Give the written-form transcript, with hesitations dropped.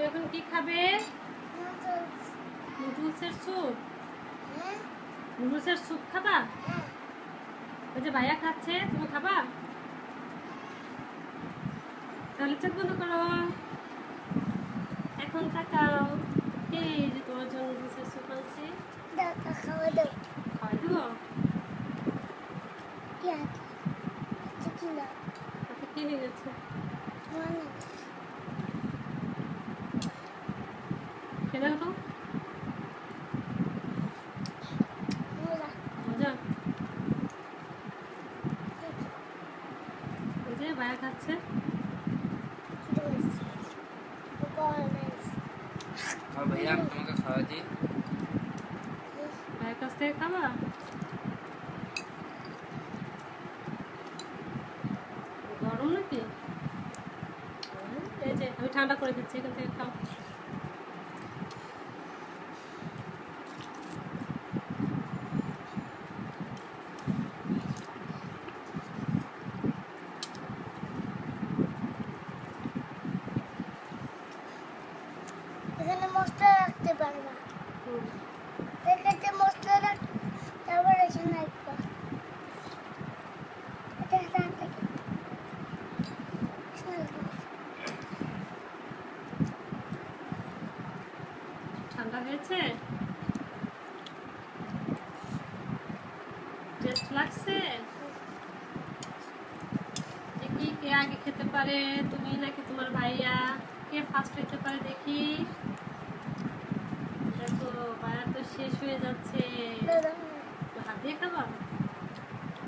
তুমি এখন কি খাবে? নুডলসের স্যুপ। নুডলসের স্যুপ খাবা? ওই যে ভাইয়া খাচ্ছে, তুমি খাবা? তাহলে চোখ বন্ধ করো, এখন তাকাও। এই যে তোমার জন্য নুডলসের স্যুপ আনছি, খাওয়াই দেবো। কি হয়ে গেছে? খেলে হতো মজা। ওই যে ভাইয়া খাচ্ছে। भैया हम তোমাকে খাওয়া দিই। ভাইয়ের কাছ থেকে খাবা? গরম নাকি? এই যে আমি ঠান্ডা করে দিচ্ছি, এখান থেকে খাও। এখানে মশলা রাখতে পারবা, এখানে মশলা রাখতে, তারপর এখানে রাখবা। এটা এখান থেকে ঠান্ডা হয়েছে? টেস্ট লাগছে? দেখি কে আগে খেতে পারে, তুমি নাকি তোমার ভাইয়া? কে ফার্স্ট হতে পারে দেখি। দেখো ভাইয়া তো শেষ হয়ে যাচ্ছে। হাত দিয়ে খাবা?